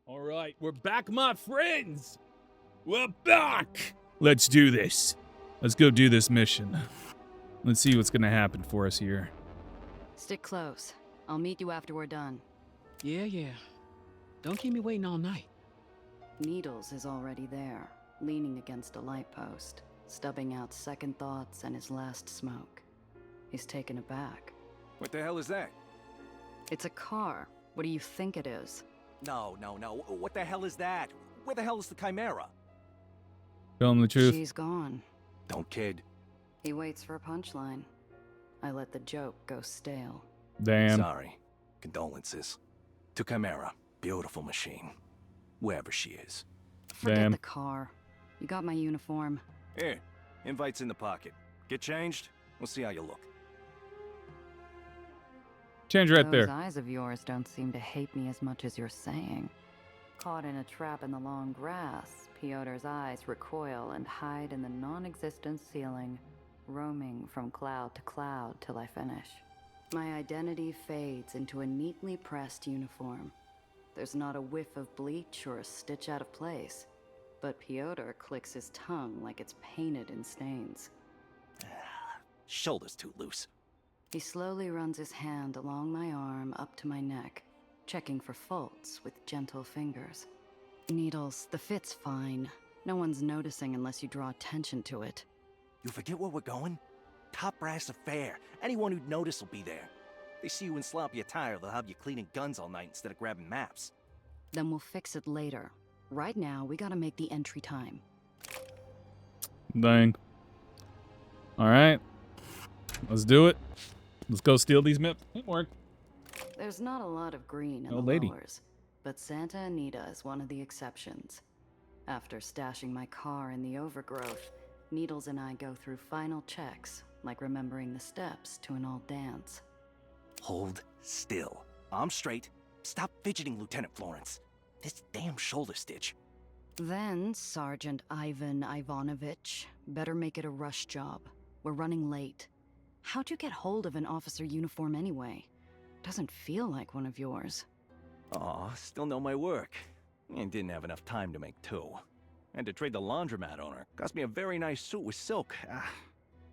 All right, we're back, my friends. We're back. Let's do this. Let's go do this mission. Let's see what's gonna happen for us here. Stick close. I'll meet you after we're done. Yeah. Don't keep me waiting all night. Needles is already there, leaning against a light post, stubbing out second thoughts and his last smoke. He's taken aback. What the hell is that? It's a car. What do you think it is? No. What the hell is that? Where the hell is the Chimera? Tell him the truth. She's gone. Don't kid. He waits for a punchline. I let the joke go stale. Damn. Sorry. Condolences. To Chimera. Beautiful machine. Wherever she is. Forget Damn. the car. You got my uniform. Here. Invite's in the pocket. Get changed. We'll see how you look. Change right Those there. eyes of yours don't seem to hate me as much as you're saying. Caught in a trap in the long grass, Piotr's eyes recoil and hide in the non-existent ceiling, roaming from cloud to cloud till I finish. My identity fades into a neatly pressed uniform. There's not a whiff of bleach or a stitch out of place, but Piotr clicks his tongue like it's painted in stains. Shoulder's too loose. He slowly runs his hand along my arm up to my neck, checking for faults with gentle fingers. Needles, the fit's fine. No one's noticing unless you draw attention to it. You forget where we're going? Top brass affair. Anyone who'd notice will be there. They see you in sloppy attire, they'll have you cleaning guns all night instead of grabbing maps. Then we'll fix it later. Right now, we gotta make the entry time. Dang. All right. Let's do it. Let's go steal these maps. It worked. There's not a lot of green in Oh, the lady. lowers, but Santa Anita is one of the exceptions. After stashing my car in the overgrowth, Needles and I go through final checks, like remembering the steps to an old dance. Hold still. I'm straight. Stop fidgeting, Lieutenant Florence. This damn shoulder stitch. Then, Sergeant Ivan Ivanovich, better make it a rush job. We're running late. How'd you get hold of an officer uniform anyway? Doesn't feel like one of yours. Aw, still know my work. And didn't have enough time to make two. Had to trade the laundromat owner. Cost me a very nice suit with silk.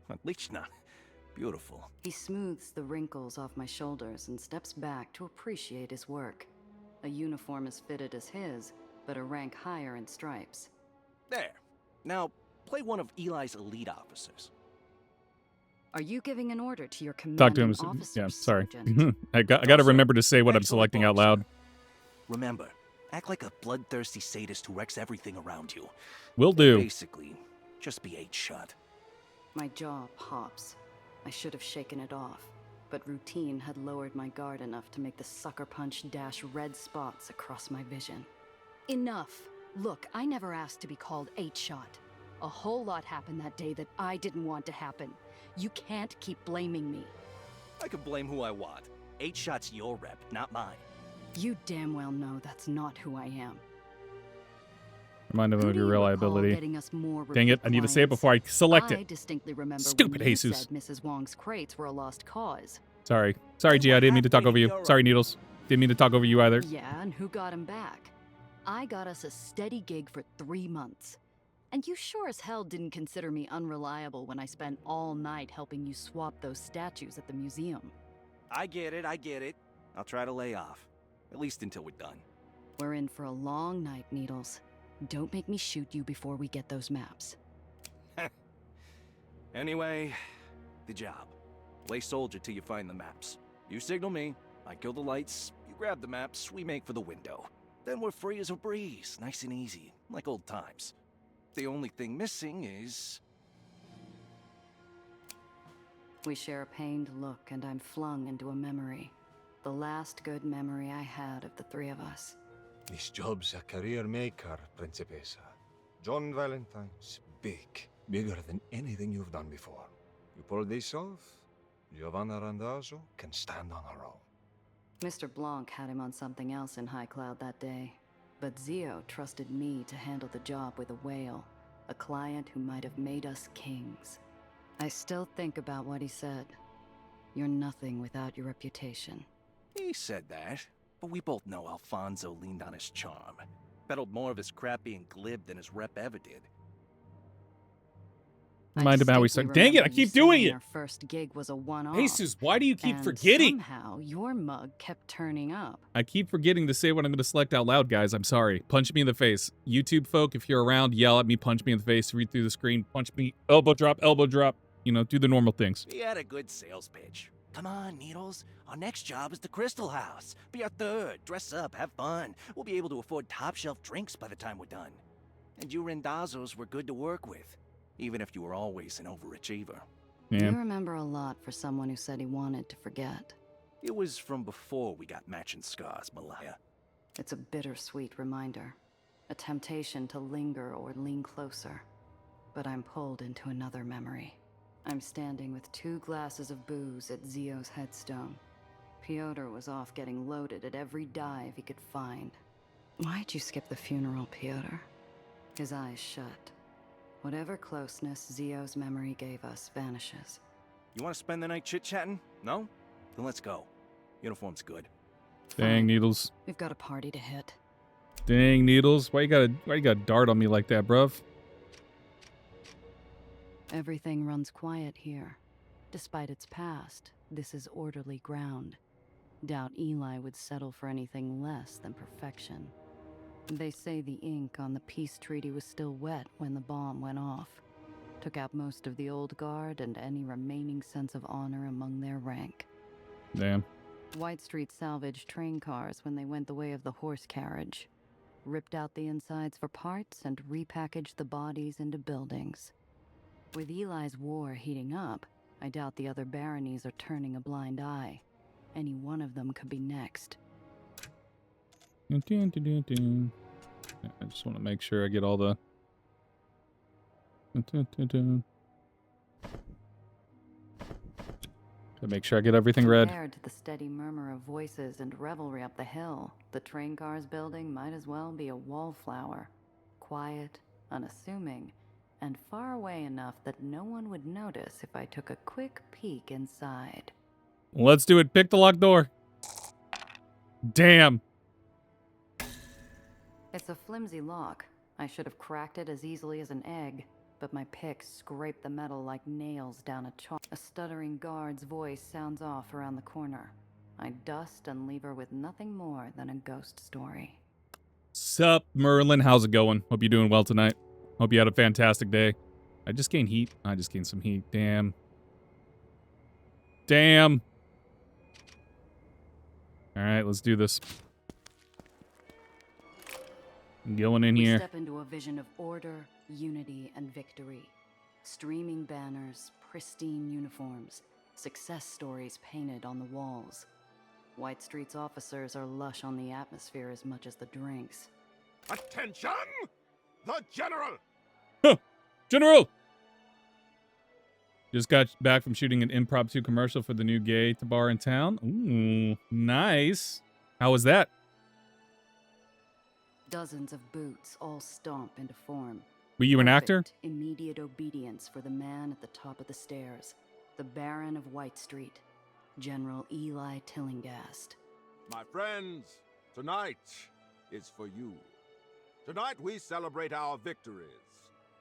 Отлично. Beautiful. He smooths the wrinkles off my shoulders and steps back to appreciate his work. A uniform as fitted as his, but a rank higher in stripes. There. Now, play one of Eli's elite officers. Are you giving an order to your Talk to commanding him. officer, Yeah, sorry. Sergeant? I got to remember to say what I'm Excellent selecting out boss, loud. sir. Remember, act like a bloodthirsty sadist who wrecks everything around you. Will do. Basically, just be 8-shot. My jaw pops. I should have shaken it off, but routine had lowered my guard enough to make the sucker punch dash red spots across my vision. Enough! Look, I never asked to be called 8-shot. A whole lot happened that day that I didn't want to happen. You can't keep blaming me. I can blame who I want. 8-shot's your rep, not mine. You damn well know that's not who I am. Remind him Who of do your you real recall liability. getting us more Dang it, repeat I need to say it clients? before I select I it. distinctly remember Stupid when you Jesus. said Mrs. Wong's crates were a lost cause. Sorry, G, I didn't mean to talk over you. Sorry, Needles. Didn't mean to talk over you either. Yeah, and who got him back? I got us a steady gig for 3 months. And you sure as hell didn't consider me unreliable when I spent all night helping you swap those statues at the museum. I get it. I'll try to lay off. At least until we're done. We're in for a long night, Needles. Don't make me shoot you before we get those maps. Anyway, the job. Play soldier till you find the maps. You signal me, I kill the lights, you grab the maps, we make for the window. Then we're free as a breeze, nice and easy, like old times. The only thing missing is... We share a pained look, and I'm flung into a memory. The last good memory I had of the three of us. This job's a career maker, Principessa. John Valentine's big. Bigger than anything you've done before. You pull this off, Giovanna Randazzo can stand on her own. Mr. Blanc had him on something else in High Cloud that day. But Zio trusted me to handle the job with a whale. A client who might have made us kings. I still think about what he said. You're nothing without your reputation. He said that, But we both know Alfonso leaned on his charm. Peddled more of his crap being glib than his rep ever did. Mind about how we distinctly start. Dang it, I remember you keep doing saying it. Our first gig was a one-off. Jesus, why do you keep and forgetting? Somehow your mug kept turning up. I keep forgetting to say what I'm going to select out loud, guys. I'm sorry. Punch me in the face. YouTube folk, if you're around, yell at me, punch me in the face, read through the screen, punch me, elbow drop, elbow drop. You know, do the normal things. He had a good sales pitch. Come on, Needles. Our next job is the Crystal House. Be our third. Dress up, have fun. We'll be able to afford top-shelf drinks by the time we're done. And you Rendazos were good to work with, even if you were always an overachiever. Yeah. You remember a lot for someone who said he wanted to forget. It was from before we got matching scars, Malaya. It's a bittersweet reminder. A temptation to linger or lean closer. But I'm pulled into another memory. I'm standing with 2 glasses of booze at Zio's headstone. Piotr was off getting loaded at every dive he could find. Why'd you skip the funeral, Piotr? His eyes shut. Whatever closeness Zio's memory gave us vanishes. You want to spend the night chit-chatting? No? Then let's go. Uniform's good. Dang, Fine. Needles. We've got a party to hit. Dang, Needles. Why you got a dart on me like that, bruv? Everything runs quiet here. Despite its past, this is orderly ground. Doubt Eli would settle for anything less than perfection. They say the ink on the peace treaty was still wet when the bomb went off. Took out most of the old guard and any remaining sense of honor among their rank. Damn. White Street salvaged train cars when they went the way of the horse carriage. Ripped out the insides for parts and repackaged the bodies into buildings. With Eli's war heating up, I doubt the other baronies are turning a blind eye. Any one of them could be next. I just want to make sure I get all the... To make sure I get everything read. Compared to the steady murmur of voices and revelry up the hill, the train cars building might as well be a wallflower. Quiet, unassuming, and far away enough that no one would notice if I took a quick peek inside. Let's do it. Pick the locked door. Damn. It's a flimsy lock. I should have cracked it as easily as an egg, but my pick scraped the metal like nails down a chalk. A stuttering guard's voice sounds off around the corner. I dust and leave her with nothing more than a ghost story. Sup, Merlin? How's it going? Hope you're doing well tonight. Hope you had a fantastic day. I just gained heat. I just gained some heat. Damn. Damn. All right, let's do this. Going in We here. step into a vision of order, unity, and victory. Streaming banners, pristine uniforms, success stories painted on the walls. White Street's officers are lush on the atmosphere as much as the drinks. Attention! The General! General! Just got back from shooting an impromptu commercial for the new gay bar in town. Ooh, nice. How was that? Dozens of boots all stomp into form. Were you an actor? Perfect, immediate obedience for the man at the top of the stairs. The Baron of White Street, General Eli Tillingast. My friends, tonight is for you. Tonight we celebrate our victories.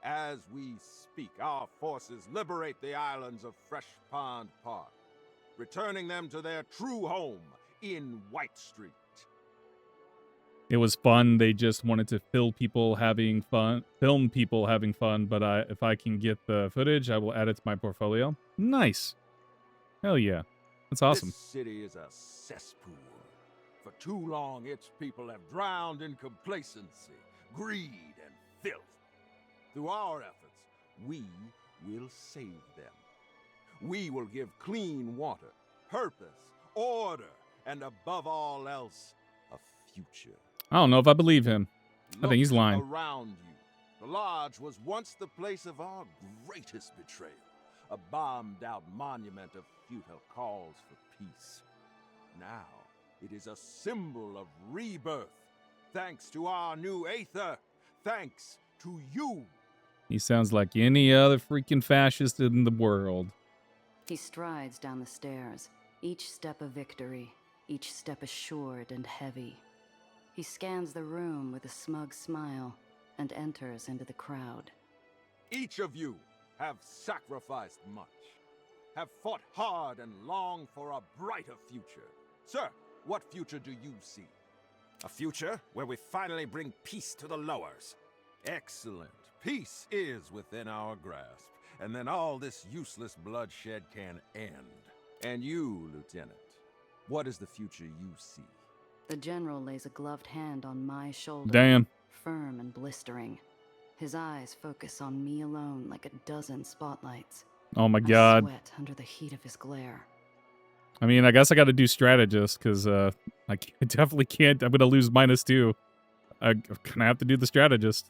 As we speak, our forces liberate the islands of Fresh Pond Park, returning them to their true home in White Street. It was fun. They just wanted to film people having fun, but if I can get the footage, I will add it to my portfolio. Nice. Hell yeah. That's awesome. This city is a cesspool. For too long, its people have drowned in complacency, greed, and filth. Through our efforts, we will save them. We will give clean water, purpose, order, and above all else, a future. I don't know if I believe him. I think he's Look lying. around you. The Lodge was once the place of our greatest betrayal, a bombed-out monument of futile calls for peace. Now, it is a symbol of rebirth, thanks to our new Aether, thanks to you. He sounds like any other freaking fascist in the world. He strides down the stairs, each step a victory, each step assured and heavy. He scans the room with a smug smile and enters into the crowd. Each of you have sacrificed much, have fought hard and long for a brighter future. Sir, what future do you see? A future where we finally bring peace to the lowers. Excellent. Peace is within our grasp, and then all this useless bloodshed can end. And you, Lieutenant, what is the future you see? The general lays a gloved hand on my shoulder. Damn. Firm and blistering. His eyes focus on me alone like a dozen spotlights. Oh my I god. sweat under the heat of his glare. I mean, I guess I got to do strategist because definitely can't. I'm gonna lose -2. I'm gonna have to do the strategist.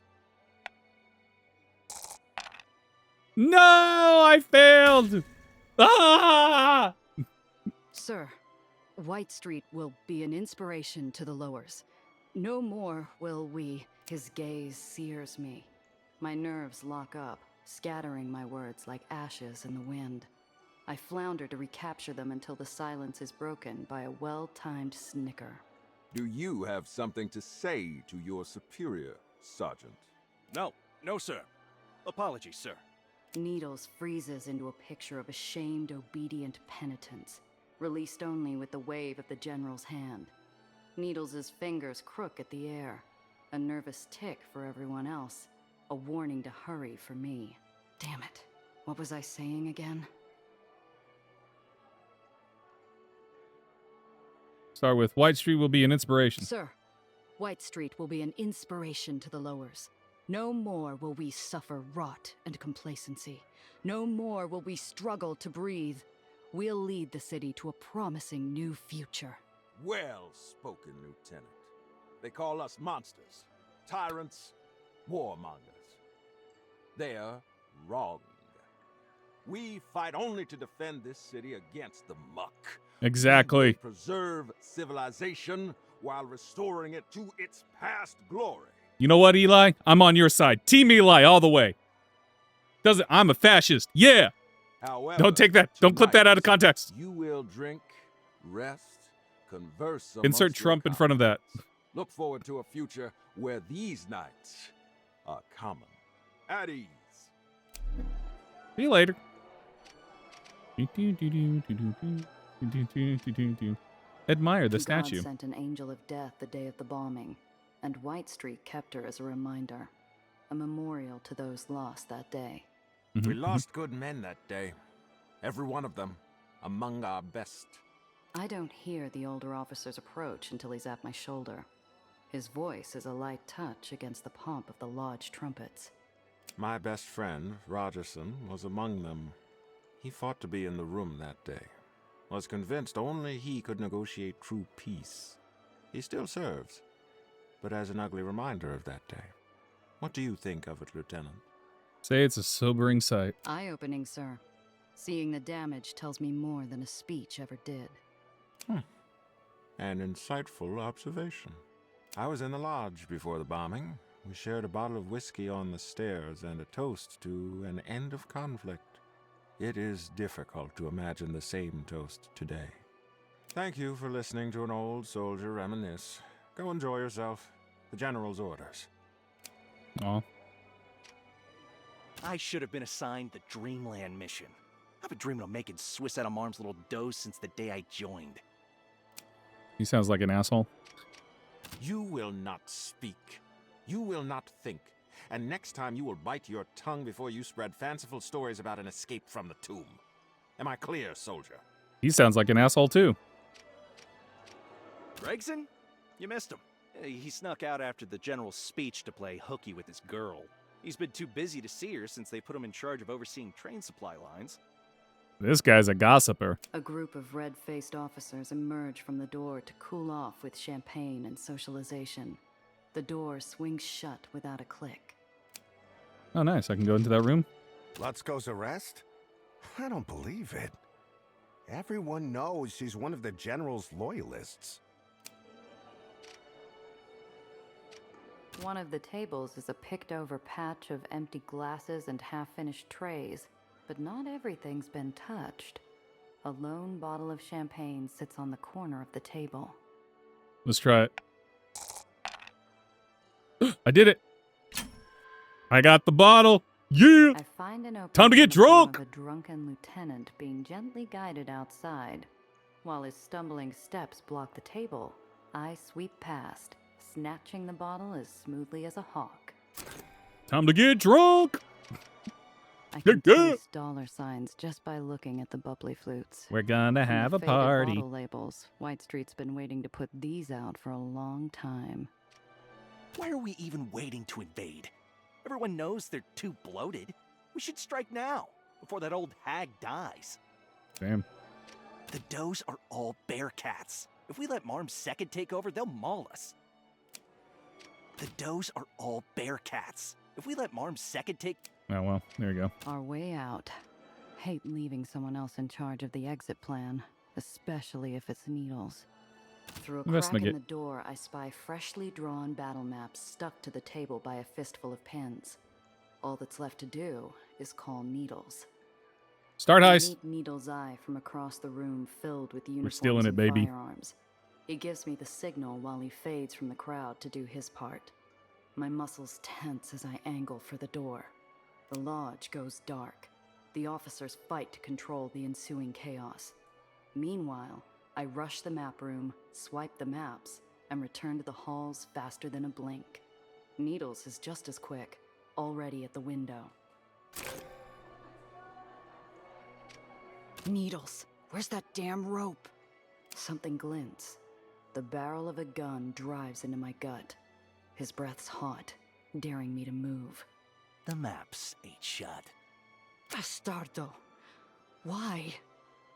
No, I failed. Ah! Sir, White Street will be an inspiration to the lowers. No more will we. His gaze sears me. My nerves lock up, scattering my words like ashes in the wind. I flounder to recapture them until the silence is broken by a well-timed snicker. Do you have something to say to your superior, Sergeant? No, sir. Apologies, sir. Needles freezes into a picture of ashamed, obedient penitence, released only with the wave of the general's hand. Needles' fingers crook at the air, a nervous tick for everyone else, a warning to hurry for me. Damn it. What was I saying again? Start with White Street will be an inspiration. Sir, White Street will be an inspiration to the lowers. No more will we suffer rot and complacency. No more will we struggle to breathe. We'll lead the city to a promising new future. Well spoken, Lieutenant. They call us monsters, tyrants, warmongers. They're wrong. We fight only to defend this city against the muck. Exactly. We preserve civilization while restoring it to its past glory. You know what, Eli? I'm on your side. Team Eli all the way. I'm a fascist. Yeah. However, Don't take that. Don't clip that out of context. You will drink, rest, converse. Insert amongst your Trump in front of that. comrades. Look forward to a future where these nights are common. At ease. See you later. Admire the statue. God sent an angel of death the day of the bombing, and White Street kept her as a reminder, a memorial to those lost that day. We lost good men that day. Every one of them. Among our best. I don't hear the older officer's approach until he's at my shoulder. His voice is a light touch against the pomp of the lodge trumpets. My best friend, Rogerson, was among them. He fought to be in the room that day. Was convinced only he could negotiate true peace. He still serves, but as an ugly reminder of that day. What do you think of it, Lieutenant? Say it's a sobering sight. Eye-opening, sir. Seeing the damage tells me more than a speech ever did. An insightful observation. I was in the lodge before the bombing. We shared a bottle of whiskey on the stairs and a toast to an end of conflict. It is difficult to imagine the same toast today. Thank you for listening to an old soldier reminisce. Go enjoy yourself. The General's orders. Aw. I should have been assigned the Dreamland mission. I've been dreaming of making Swiss out of Marm's little dough since the day I joined. He sounds like an asshole. You will not speak. You will not think. And next time you will bite your tongue before you spread fanciful stories about an escape from the tomb. Am I clear, soldier? He sounds like an asshole too. Gregson? You missed him. He snuck out after the general's speech to play hooky with his girl. He's been too busy to see her since they put him in charge of overseeing train supply lines. This guy's a gossiper. A group of red-faced officers emerge from the door to cool off with champagne and socialization. The door swings shut without a click. Oh, nice. I can go into that room. Lutzko's arrest? I don't believe it. Everyone knows she's one of the general's loyalists. One of the tables is a picked-over patch of empty glasses and half-finished trays, but not everything's been touched. A lone bottle of champagne sits on the corner of the table. Let's try it. I did it. I got the bottle. Yeah. I find an opening Time to get in the form drunk. of a drunken lieutenant being gently guided outside. While his stumbling steps block the table, I sweep past, snatching the bottle as smoothly as a hawk. Time to get drunk. I can Yeah. taste dollar signs just by looking at the bubbly flutes. We're gonna From the have a faded party. bottle labels, White Street's been waiting to put these out for a long time. Why are we even waiting to invade? Everyone knows they're too bloated. We should strike now, before that old hag dies. Damn. The Does are all bearcats. If we let Marm's second take over, they'll maul us. The Does are all bearcats. If we let Marm's second take... Oh, well, there you go. Our way out. Hate leaving someone else in charge of the exit plan, especially if it's Needles. Through a That's crack not in good. the door, I spy freshly drawn battle maps stuck to the table by a fistful of pins. All that's left to do is call Needles. Start I heist. meet Needles' eye from across the room filled with uniforms stealing it, and baby. firearms. He gives me the signal while he fades from the crowd to do his part. My muscles tense as I angle for the door. The lodge goes dark. The officers fight to control the ensuing chaos. Meanwhile, I rush the map room, swipe the maps, and return to the halls faster than a blink. Needles is just as quick, already at the window. Needles, where's that damn rope? Something glints. The barrel of a gun drives into my gut. His breath's hot, daring me to move. The maps ain't shut. Bastardo. Why?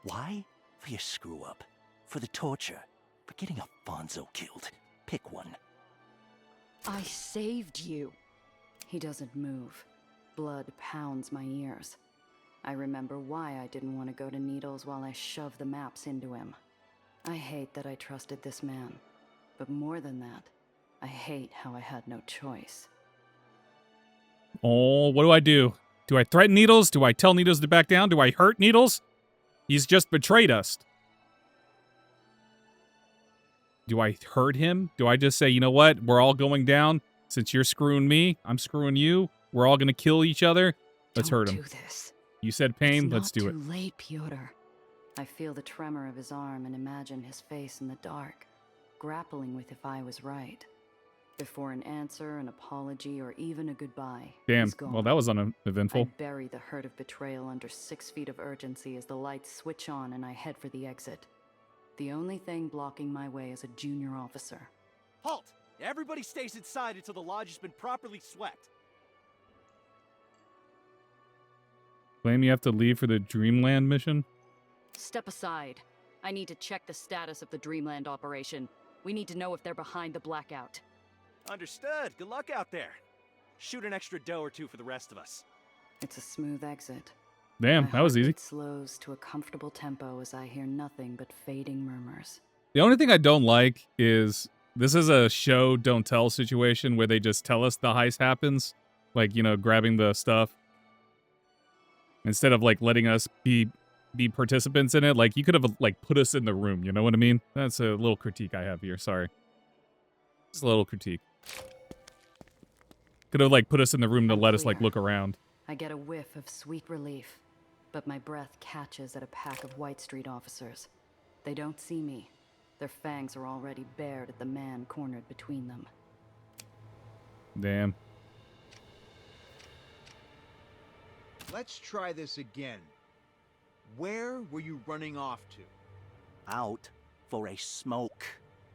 Why? For your screw-up. For the torture. For getting Alfonso killed. Pick one. I saved you. He doesn't move. Blood pounds my ears. I remember why I didn't want to go to Needles while I shoved the maps into him. I hate that I trusted this man. But more than that, I hate how I had no choice. Oh, what do I do? Do I threaten Needles? Do I tell Needles to back down? Do I hurt Needles? He's just betrayed us. Do I hurt him? Do I just say, you know what? We're all going down. Since you're screwing me, I'm screwing you. We're all going to kill each other. Let's hurt him. Don't do this. You said pain. It's Let's do not it. too late, Pyotr. I feel the tremor of his arm and imagine his face in the dark, grappling with if I was right. Before an answer, an apology, or even a goodbye, Damn. he's gone. Well, that was I uneventful. bury the hurt of betrayal under 6 feet of urgency as the lights switch on and I head for the exit. The only thing blocking my way is a junior officer. Halt! Everybody stays inside until the lodge has been properly swept. Claim you have to leave for the Dreamland mission? Step aside. I need to check the status of the Dreamland operation. We need to know if they're behind the blackout. Understood. Good luck out there. Shoot an extra dough or two for the rest of us. It's a smooth exit. Damn, My that was easy. heartbeat slows to a comfortable tempo as I hear nothing but fading murmurs. The only thing I don't like is this is a show don't tell situation where they just tell us the heist happens, like, you know, grabbing the stuff instead of like letting us be participants in it. Like, you could have like put us in the room, you know what I mean? That's a little critique I have here. Sorry. Just a little critique. Could have like put us in the room to I'm let us like clear. look around. I get a whiff of sweet relief, but my breath catches at a pack of White Street officers. They don't see me. Their fangs are already bared at the man cornered between them. Damn. Let's try this again. Where were you running off to? Out for a smoke.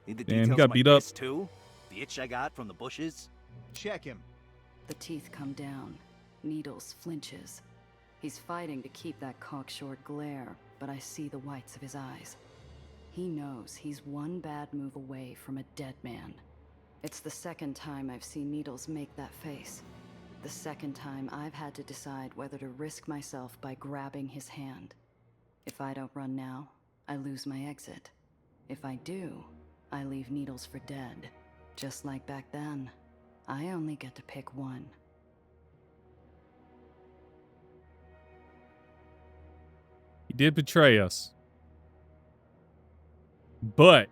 Need the Damn, he details got of my beat up. fist too? The itch I got from the bushes? Check him. The teeth come down. Needles flinches. He's fighting to keep that cockshort glare, but I see the whites of his eyes. He knows he's one bad move away from a dead man. It's the second time I've seen Needles make that face. The second time I've had to decide whether to risk myself by grabbing his hand. If I don't run now, I lose my exit. If I do, I leave Needles for dead. Just like back then, I only get to pick one. He did betray us. But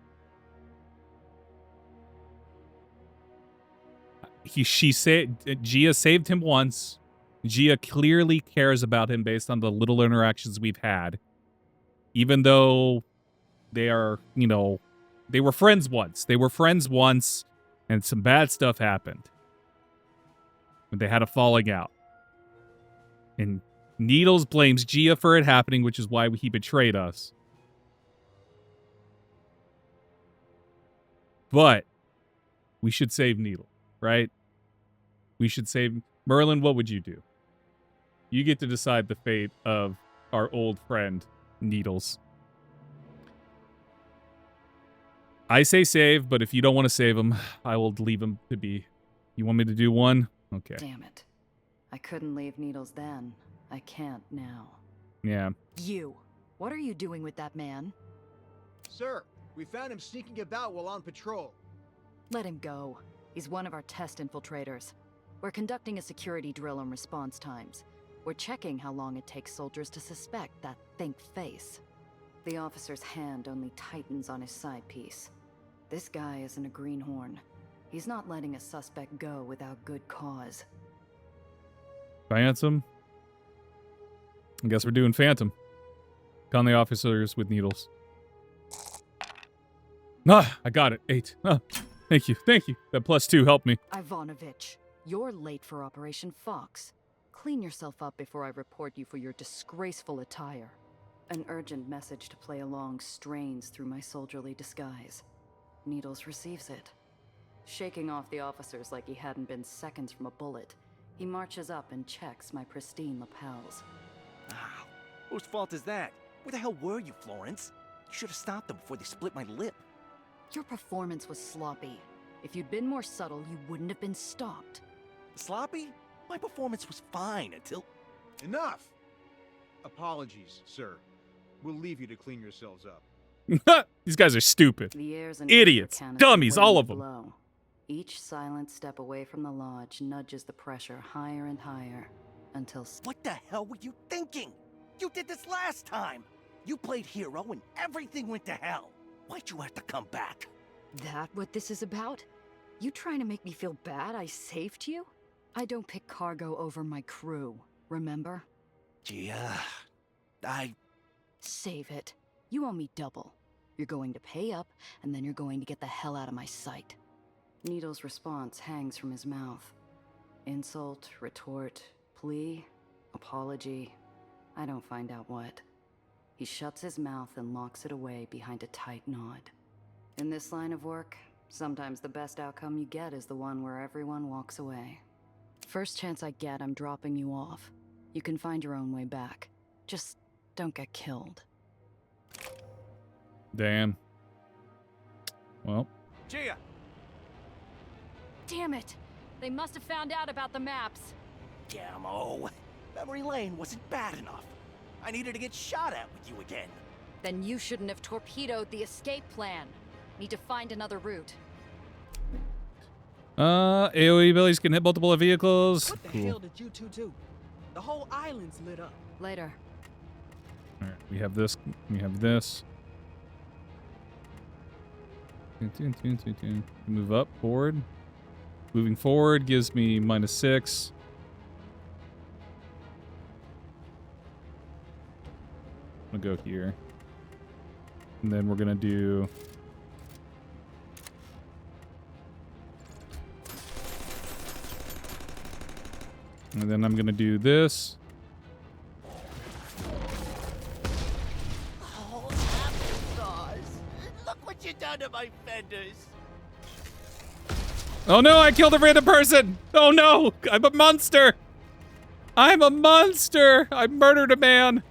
Gia saved him once. Gia clearly cares about him based on the little interactions we've had. Even though they are, you know, they were friends once. They were friends once, and some bad stuff happened. When they had a falling out. And Needles blames Gia for it happening, which is why he betrayed us. But we should save Needle, right? We should save... Merlin, what would you do? You get to decide the fate of our old friend, Needles. I say save, but if you don't want to save him, I will leave him to be. You want me to do one? Okay. Damn it. I couldn't leave Needles then. I can't now. Yeah. You. What are you doing with that man? Sir, we found him sneaking about while on patrol. Let him go. He's one of our test infiltrators. We're conducting a security drill on response times. We're checking how long it takes soldiers to suspect that think face. The officer's hand only tightens on his side piece. This guy isn't a greenhorn. He's not letting a suspect go without good cause. Phantom? I guess we're doing Phantom. Con the officers with needles. Ah, I got it. 8. Ah, thank you. Thank you. That +2 helped me. Ivanovich, you're late for Operation Fox. Clean yourself up before I report you for your disgraceful attire. An urgent message to play along strains through my soldierly disguise. Needles receives it. Shaking off the officers like he hadn't been seconds from a bullet, he marches up and checks my pristine lapels. Ah, whose fault is that? Where the hell were you, Florence? You should have stopped them before they split my lip. Your performance was sloppy. If you'd been more subtle, you wouldn't have been stopped. Sloppy? My performance was fine until... Enough! Apologies, sir. We'll leave you to clean yourselves up. These guys are stupid. The air's an Idiots. cannon Dummies, all waiting of them. below. Each silent step away from the lodge nudges the pressure higher and higher until... What the hell were you thinking? You did this last time! You played hero and everything went to hell. Why'd you have to come back? That what this is about? You trying to make me feel bad I saved you? I don't pick cargo over my crew, remember? Gia... Save it. You owe me double. You're going to pay up, and then you're going to get the hell out of my sight. Needle's response hangs from his mouth. Insult, retort, plea, apology. I don't find out what. He shuts his mouth and locks it away behind a tight nod. In this line of work, sometimes the best outcome you get is the one where everyone walks away. First chance I get, I'm dropping you off. You can find your own way back. Just don't get killed. Damn. Well. Gia! Damn it! They must have found out about the maps. Gammo. Memory lane wasn't bad enough. I needed to get shot at with you again. Then you shouldn't have torpedoed the escape plan. Need to find another route. AoE abilities can hit multiple vehicles. What the hell did you two do? The whole island's lit up. Later. Alright, we have this. We have this. Move up, forward. Moving forward gives me -6. I'm gonna go here. And then we're gonna do... And then I'm gonna do this. Oh, applesauce. Look what you done to my fenders. Oh no, I killed a random person! Oh no! I'm a monster! I'm a monster! I murdered a man!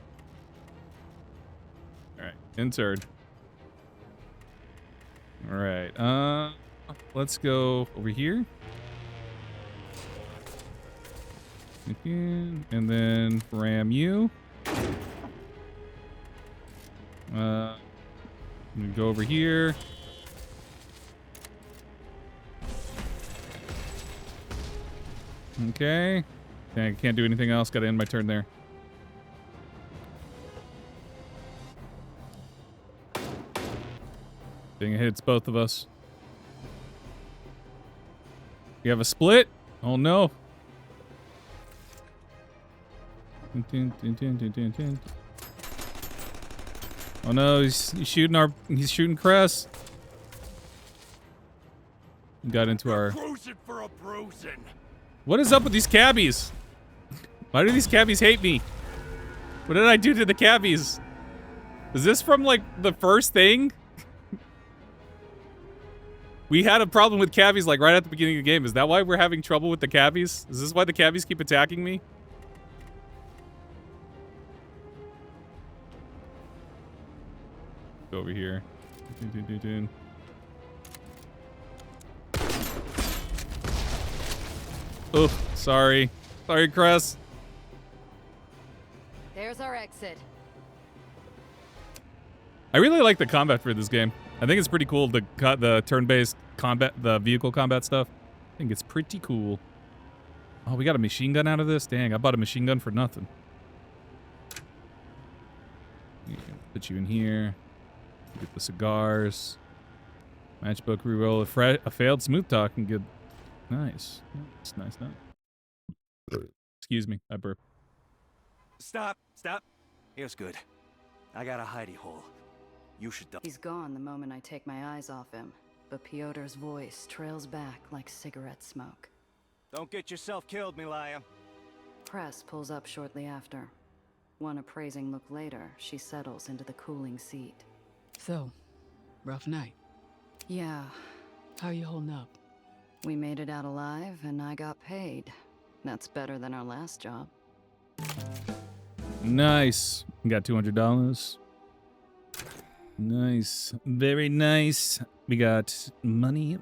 Alright, insert. Alright, let's go over here. And then ram you. I'm gonna go over here. Okay. I can't do anything else. Gotta end my turn there. Thing hits both of us. We have a split? Oh no. Oh no, he's shooting Cress. Got into our... Cruising for a bruising. What is up with these cabbies? Why do these cabbies hate me? What did I do to the cabbies? Is this from, like, the first thing? We had a problem with cabbies, like, right at the beginning of the game. Is that why we're having trouble with the cabbies? Is this why the cabbies keep attacking me? Go over here. Oh, sorry. Sorry, Cress. There's our exit. I really like the combat for this game. I think it's pretty cool, the turn-based combat, the vehicle combat stuff. I think it's pretty cool. Oh, we got a machine gun out of this? Dang, I bought a machine gun for nothing. Put you in here. Get the cigars. Matchbook reroll. A failed smooth talk and good. Nice. Nice. Excuse me, I burped. Stop. Here's good. I got a hidey hole. You should He's gone the moment I take my eyes off him, but Pyotr's voice trails back like cigarette smoke. Don't get yourself killed, Milaya. Press pulls up shortly after. One appraising look later, she settles into the cooling seat. So, rough night. Yeah. How you holding up? We made it out alive, and I got paid. That's better than our last job. Nice. We got $200. Nice. Very nice. We got money.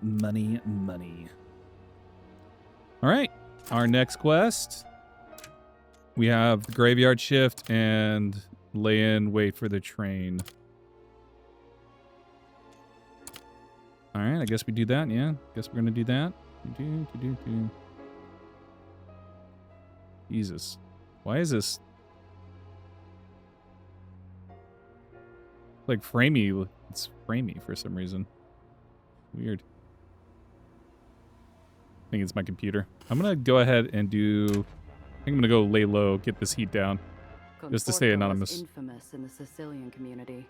All right. Our next quest. We have the graveyard shift and lay in, wait for the train. All right. I guess we do that. Yeah. Guess we're going to do that. Jesus. Why is this? Like framey. It's framey for some reason. Weird. I think it's my computer. I'm gonna go ahead and do... I think I'm gonna go lay low, get this heat down. Just to stay anonymous. Is infamous in the Sicilian community.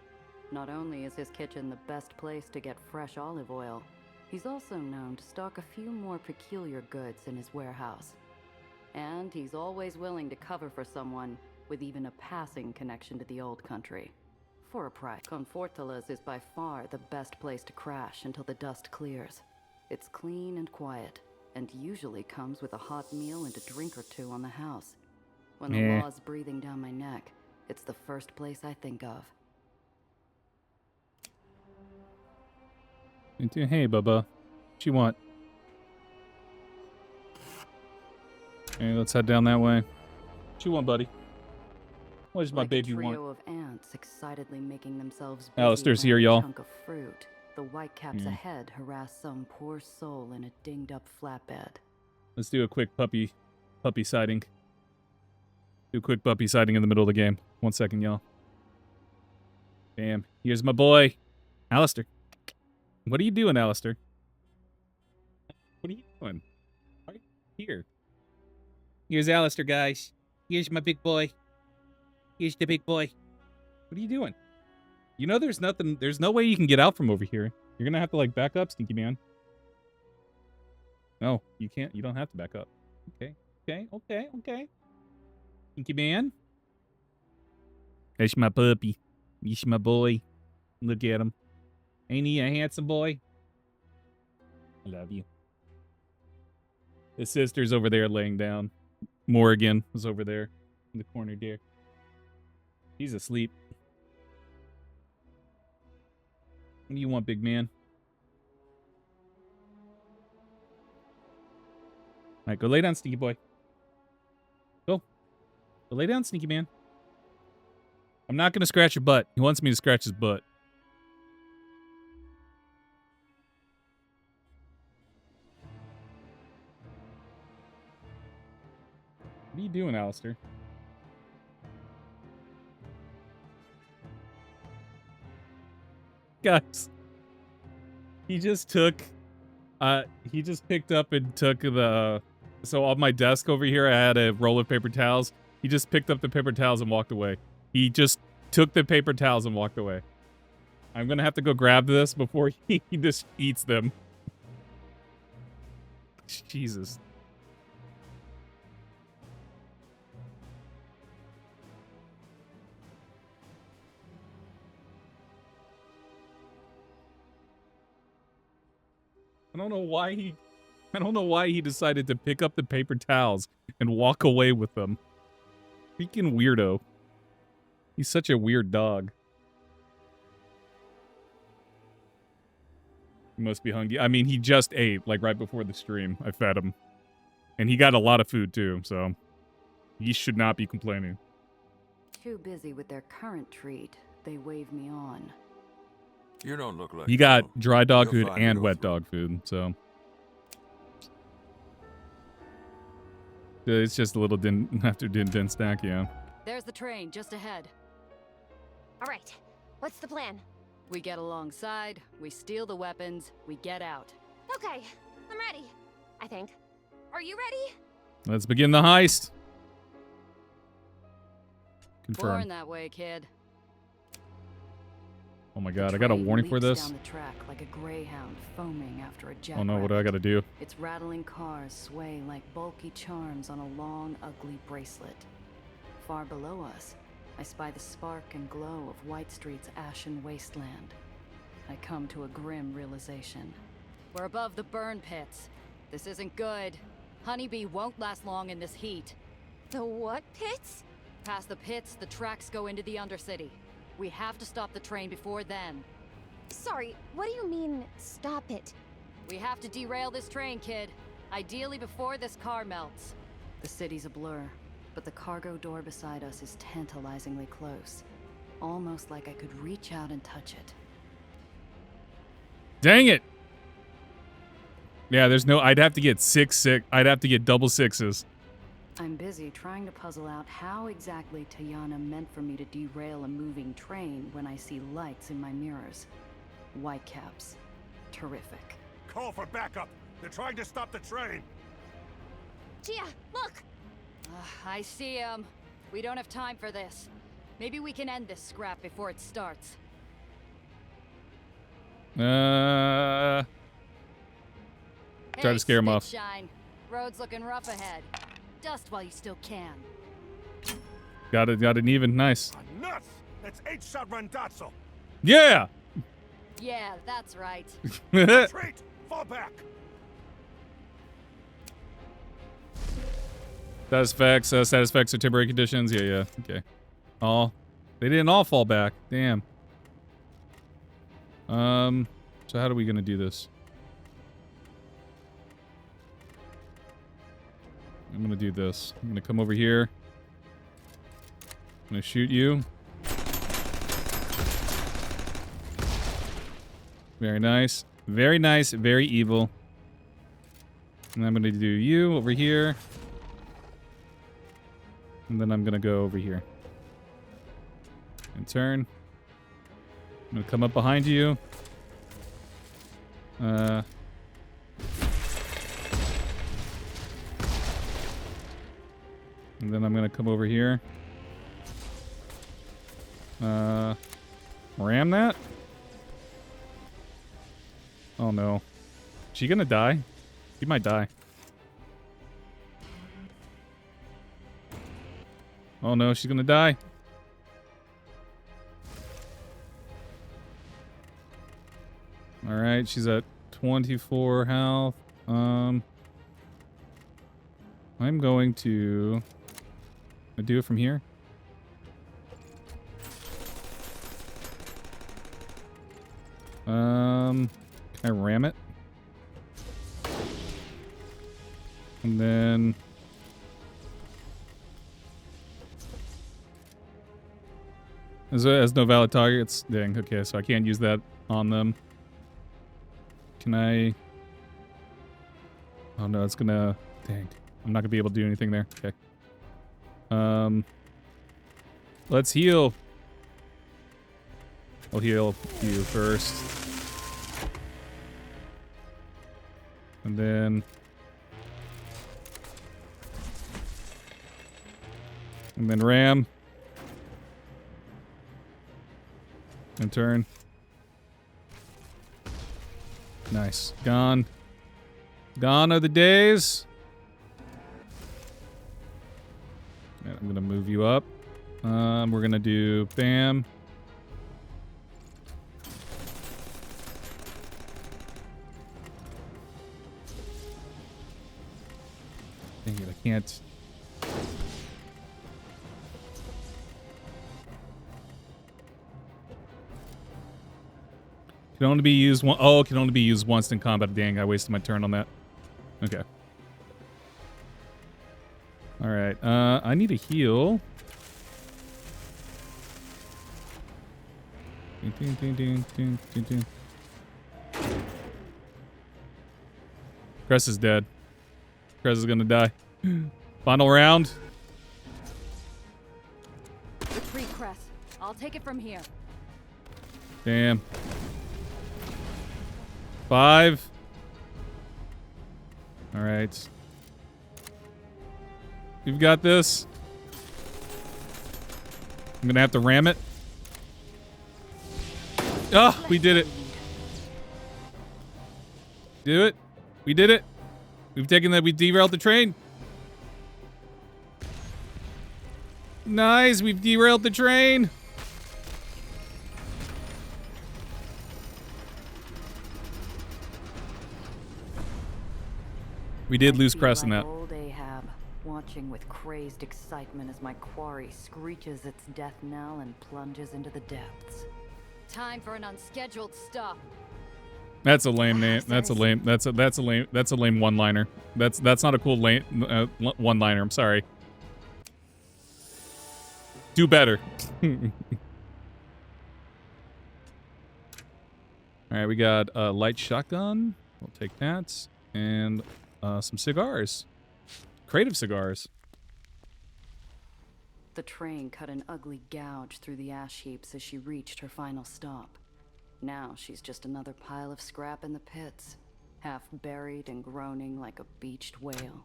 Not only is his kitchen the best place to get fresh olive oil, he's also known to stock a few more peculiar goods in his warehouse. And he's always willing to cover for someone with even a passing connection to the old country. For a price. Confortala's is by far the best place to crash until the dust clears. It's clean and quiet, and usually comes with a hot meal and a drink or two on the house. When the law's breathing down my neck, it's the first place I think of. Hey, Bubba. What you want? Hey, let's head down that way. What you want, buddy? What does my baby want? A trio of ants excitedly making themselves busy Alistair's here, around a y'all. chunk of fruit. The whitecaps ahead harass some poor soul in a dinged-up flatbed. Let's do a quick puppy sighting. Do a quick puppy sighting in the middle of the game. 1 second, y'all. Bam. Here's my boy, Alistair. What are you doing, Alistair? What are you doing? Why are you here? Here's Alistair, guys. Here's my big boy. Here's the big boy. What are you doing? You know there's no way you can get out from over here. You're gonna have to, like, back up, Stinky Man. No, you can't. You don't have to back up. Okay. Stinky Man. That's my puppy. He's my boy. Look at him. Ain't he a handsome boy? I love you. His sister's over there laying down. Morrigan was over there in the corner there. He's asleep. What do you want, big man? All right, go lay down, Sneaky boy. Go lay down, Sneaky man. I'm not going to scratch your butt. He wants me to scratch his butt. What are you doing, Alistair? Guys, He just took, he just picked up and took the, so on my desk over here, I had a roll of paper towels. He just picked up the paper towels and walked away. He just took the paper towels and walked away. I'm gonna have to go grab this before he just eats them. Jesus. I don't know why he decided to pick up the paper towels and walk away with them. Freaking weirdo. He's such a weird dog. He must be hungry. I mean, he just ate, like, right before the stream. I fed him. And he got a lot of food, too, so he should not be complaining. Too busy with their current treat, they wave me on. You don't look like He got dry dog You'll food find and your wet food. dog food, so. It's just a little din snack, yeah. There's the train, just ahead. All right, what's the plan? We get alongside, we steal the weapons, we get out. Okay, I'm ready. I think. Are you ready? Let's begin the heist. Confirm. Born that way, kid. Oh my god, I got a warning for this. Down the track like a greyhound foaming after a Oh no, what do I gotta do? Its rattling cars sway like bulky charms on a long, ugly bracelet. Far below us, I spy the spark and glow of White Street's ashen wasteland. I come to a grim realization. We're above the burn pits. This isn't good. Honeybee won't last long in this heat. The what pits? Past the pits, the tracks go into the Undercity. We have to stop the train before then. Sorry, what do you mean, stop it? We have to derail this train, kid. Ideally before this car melts. The city's a blur, but the cargo door beside us is tantalizingly close. Almost like I could reach out and touch it. Dang it! Yeah, there's no. I'd have to get I'd have to get double sixes. I'm busy trying to puzzle out how exactly Tayana meant for me to derail a moving train when I see lights in my mirrors. Whitecaps. Terrific. Call for backup! They're trying to stop the train! Gia, look! I see him. We don't have time for this. Maybe we can end this scrap before it starts. Try to scare him off. Shine. Road's looking rough ahead. Dust while you still can. Got it even. Nice. Nuts! That's 8-shot Randazzo! Yeah! Yeah, that's right. Retreat! Fall back! Satisfacts are temporary conditions. Yeah. Okay. Oh, they didn't all fall back. Damn. So how are we gonna do this? I'm gonna do this. I'm gonna come over here. I'm gonna shoot you. Very nice. Very nice. Very evil. And I'm gonna do you over here. And then I'm gonna go over here. And turn. I'm gonna come up behind you. And then I'm gonna come over here. Ram that? Oh no. Is she gonna die? She might die. Oh no, she's gonna die. Alright, she's at 24 health. I'm going to do it from here. Can I ram it? And then as no valid targets. Dang, okay, so I can't use that on them. Can I? Oh no, it's gonna. Dang, I'm not gonna be able to do anything there. Okay. Let's heal. I'll heal you first. And then... And then ram. And turn. Nice. Gone. Gone are the days. And I'm gonna move you up. We're gonna do bam. Dang it, I can't. Can only be used one. Oh, it can only be used once in combat. Dang, I wasted my turn on that. Okay. All right. I need a heal. Ding, ding, ding, ding, ding, ding. Cress is dead. Cress is gonna die. Final round. Retreat, Cress. I'll take it from here. Damn. 5. All right. You've got this. I'm gonna have to ram it. Oh, we did it. Do it. We did it. We've taken that. We derailed the train. Nice. We've derailed the train. We did lose Cress in that. Old Ahab, watching with crazed excitement as my quarry screeches its death knell and plunges into the depths. Time for an unscheduled stop. That's a lame name. That's a lame. That's a lame one-liner. That's not a cool lame one-liner. I'm sorry. Do better. All right, we got a light shotgun. We'll take that and some cigars. Crate of cigars. The train cut an ugly gouge through the ash heaps as she reached her final stop. Now she's just another pile of scrap in the pits, half buried and groaning like a beached whale.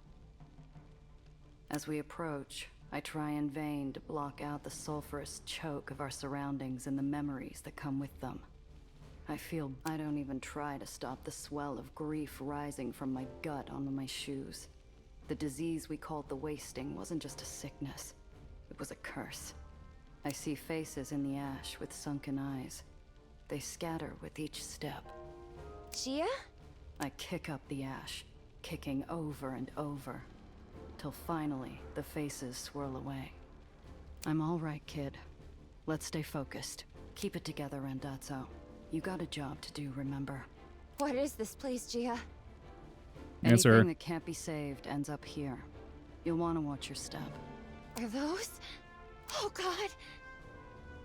As we approach, I try in vain to block out the sulfurous choke of our surroundings and the memories that come with them. I don't even try to stop the swell of grief rising from my gut onto my shoes. The disease we called the wasting wasn't just a sickness. It was a curse. I see faces in the ash with sunken eyes. They scatter with each step. Gia? I kick up the ash, kicking over and over, till finally the faces swirl away. I'm all right, kid. Let's stay focused. Keep it together, Randazzo. You got a job to do, remember? What is this place, Gia? Answer. Anything that can't be saved ends up here. You'll want to watch your step. Are those? Oh, God!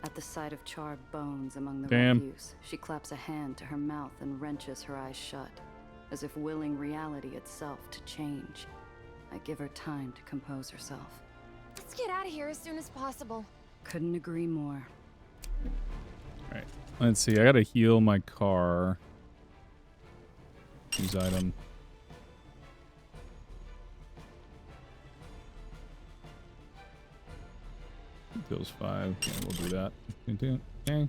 At the sight of charred bones among the Damn. refuse, she claps a hand to her mouth and wrenches her eyes shut, as if willing reality itself to change. I give her time to compose herself. Let's get out of here as soon as possible. Couldn't agree more. Alright. Let's see. I gotta heal my car. Use item. Those 5. Yeah, we'll do that. Okay.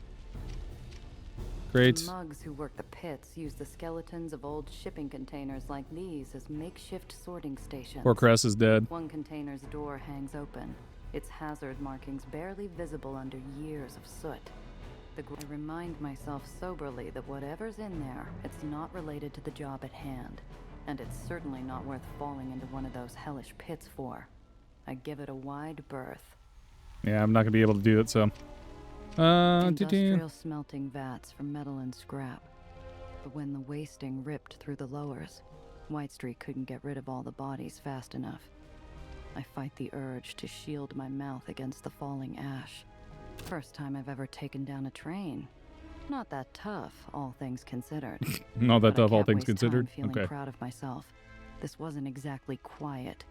Great. The mugs who work the pits use the skeletons of old shipping containers like these as makeshift sorting stations. Poor Cress is dead. One container's door hangs open, its hazard markings barely visible under years of soot. I remind myself soberly that whatever's in there, it's not related to the job at hand, and it's certainly not worth falling into one of those hellish pits for. I give it a wide berth. Yeah, I'm not gonna be able to do it, so. Industrial smelting vats for metal and scrap. But when the wasting ripped through the lowers, White Street couldn't get rid of all the bodies fast enough. I fight the urge to shield my mouth against the falling ash. First time I've ever taken down a train. Not that tough, all things considered. Not that But I tough, all can't things waste considered. time feeling Okay. proud of myself. This wasn't exactly quiet.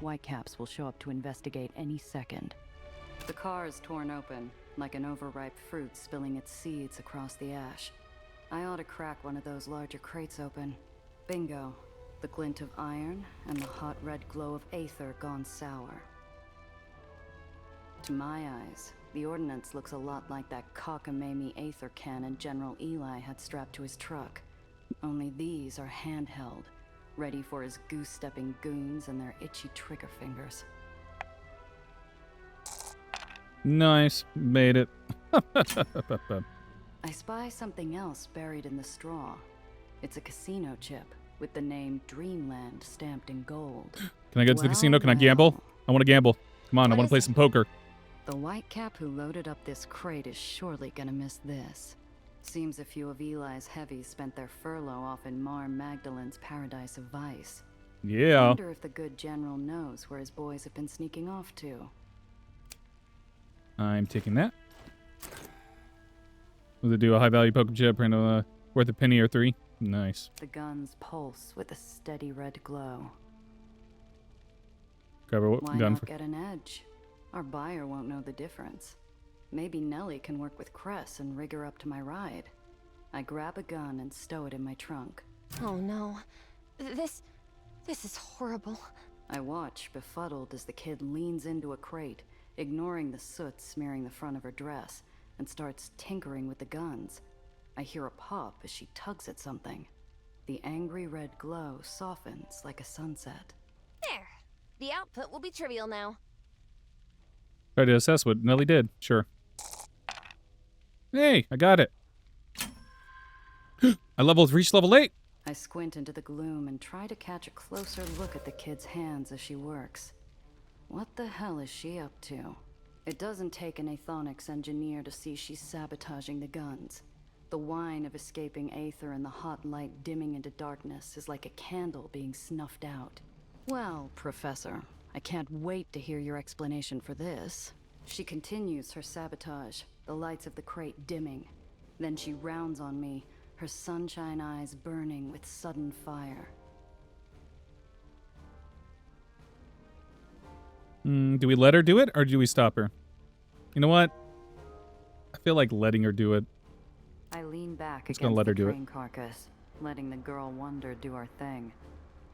Whitecaps will show up to investigate any second. The car is torn open, like an overripe fruit spilling its seeds across the ash. I ought to crack one of those larger crates open. Bingo. The glint of iron and the hot red glow of Aether gone sour. To my eyes, the ordnance looks a lot like that cockamamie Aether cannon General Eli had strapped to his truck. Only these are handheld, ready for his goose-stepping goons and their itchy trigger fingers. Nice. Made it. I spy something else buried in the straw. It's a casino chip with the name Dreamland stamped in gold. Can I get to the casino? Can I gamble? I want to gamble. Come on, I want to play some poker. The white cap who loaded up this crate is surely gonna miss this. Seems a few of Eli's heavies spent their furlough off in Mar Magdalen's paradise of vice. Yeah. Wonder if the good general knows where his boys have been sneaking off to. I'm taking that. Will it do a high-value poker chip and worth a penny or 3? Nice. The guns pulse with a steady red glow. Cover what Why gun not for? get an edge? Our buyer won't know the difference. Maybe Nellie can work with Cress and rig her up to my ride. I grab a gun and stow it in my trunk. Oh no. This is horrible. I watch, befuddled, as the kid leans into a crate, ignoring the soot smearing the front of her dress, and starts tinkering with the guns. I hear a pop as she tugs at something. The angry red glow softens like a sunset. There. The output will be trivial now. Try to assess what Nelly did. Sure. Hey, I got it. Reached level 8. I squint into the gloom and try to catch a closer look at the kid's hands as she works. What the hell is she up to? It doesn't take an Aethonics engineer to see she's sabotaging the guns. The whine of escaping Aether and the hot light dimming into darkness is like a candle being snuffed out. Well, Professor, I can't wait to hear your explanation for this. She continues her sabotage, the lights of the crate dimming. Then she rounds on me, her sunshine eyes burning with sudden fire. Do we let her do it, or do we stop her? You know what? I feel like letting her do it. I lean back Just against gonna let the her do it. train carcass, letting the girl wonder do her thing.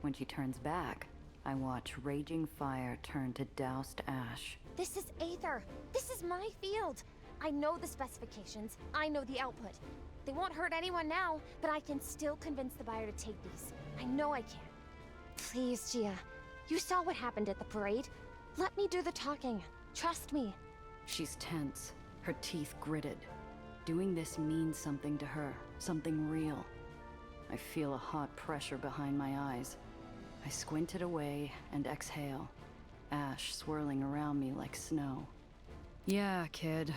When she turns back, I watch raging fire turn to doused ash. This is Aether. This is my field. I know the specifications. I know the output. They won't hurt anyone now, but I can still convince the buyer to take these. I know I can. Please, Gia. You saw what happened at the parade. Let me do the talking. Trust me. She's tense, her teeth gritted. Doing this means something to her, something real. I feel a hot pressure behind my eyes. I squint it away and exhale, ash swirling around me like snow. Yeah, kid.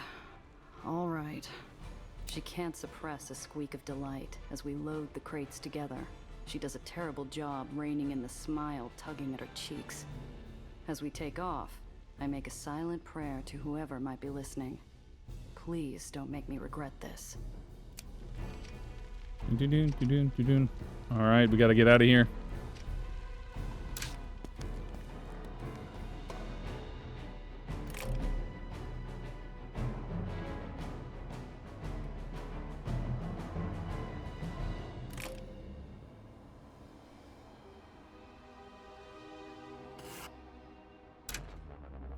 All right. She can't suppress a squeak of delight as we load the crates together. She does a terrible job reining in the smile tugging at her cheeks. As we take off, I make a silent prayer to whoever might be listening. Please don't make me regret this. All right, we got to get out of here.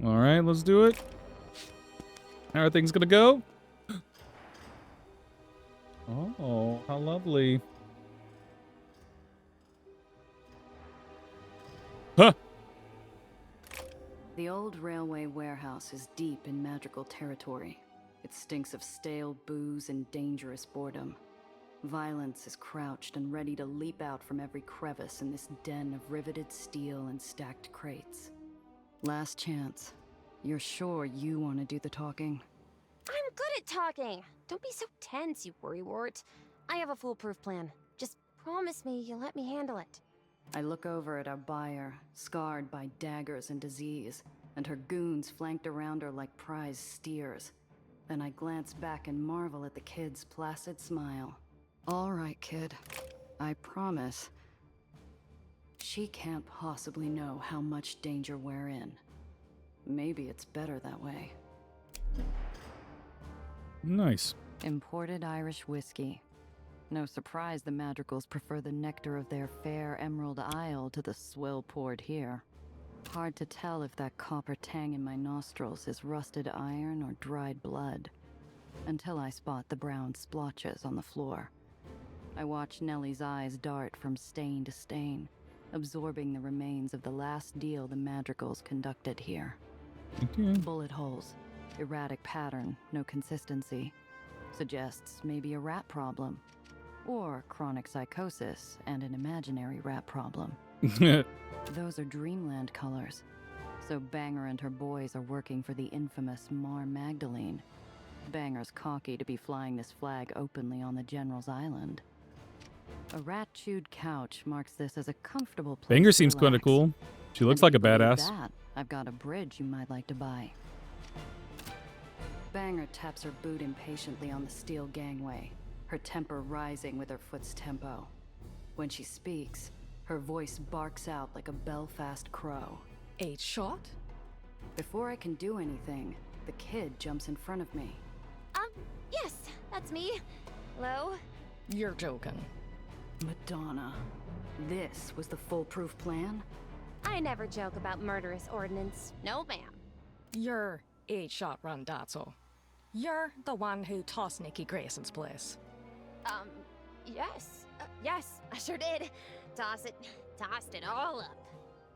All right, let's do it. How are things gonna go? Oh, how lovely. Huh. The old railway warehouse is deep in magical territory. It stinks of stale booze and dangerous boredom. Violence is crouched and ready to leap out from every crevice in this den of riveted steel and stacked crates. Last chance. You're sure you want to do the talking? I'm good at talking. Don't be so tense, you worrywart. I have a foolproof plan. Just promise me you'll let me handle it. I look over at our buyer, scarred by daggers and disease, and her goons flanked around her like prize steers. Then I glance back and marvel at the kid's placid smile. All right, kid. I promise. She can't possibly know how much danger we're in. Maybe it's better that way. Nice. Imported Irish whiskey. No surprise the madrigals prefer the nectar of their fair emerald isle to the swill poured here. Hard to tell if that copper tang in my nostrils is rusted iron or dried blood, until I spot the brown splotches on the floor. I watch Nellie's eyes dart from stain to stain, absorbing the remains of the last deal the madrigals conducted here. Bullet holes, erratic pattern, no consistency. Suggests maybe a rat problem, or chronic psychosis and an imaginary rat problem. Those are Dreamland colors, so Banger and her boys are working for the infamous Mar Magdalene. Banger's cocky to be flying this flag openly on the General's Island. A rat-chewed couch marks this as a comfortable place. Banger to seems kind of relax. cool. She looks And like a if you believe badass. that, I've got a bridge you might like to buy. Banger taps her boot impatiently on the steel gangway, her temper rising with her foot's tempo. When she speaks, her voice barks out like a Belfast crow. 8 shot? Before I can do anything, the kid jumps in front of me. Yes, that's me. Hello? You're joking. Madonna. This was the foolproof plan? I never joke about murderous ordnance. No, ma'am. You're 8 shot Randazzo. You're the one who tossed Nikki Grayson's place. Yes. Yes, I sure did. Tossed it all up.